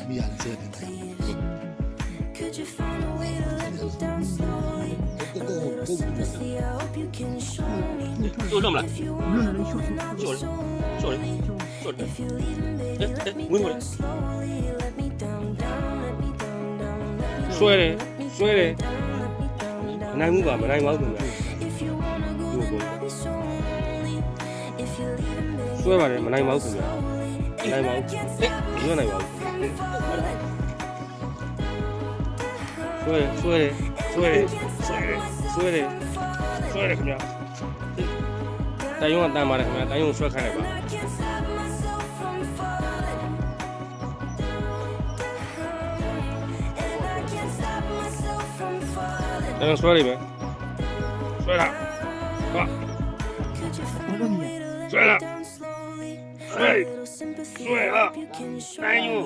သမီးရတယ်ဆွဲတယ်ကို做这么来，无论能秀秀，做嘞，做嘞，做嘞，哎，稳过来，摔嘞，摔嘞，难过吧，没难过吧，摔吧，没难过吧，难过，哎，有难过，摔嘞，摔嘞，摔嘞，摔嘞，摔嘞，摔嘞，怎么样？တိုင်းရုံးကတန်ပါတယ်ခင်ဗျာတိုင်းရုံးဆွဲခိုင်းလိုက်ပါတိုင်းရုံးဆွဲလိုက်မယ်ဆွဲလာဟာဆွဲလာဆွဲဆွဲဟာတိုင်းရုံး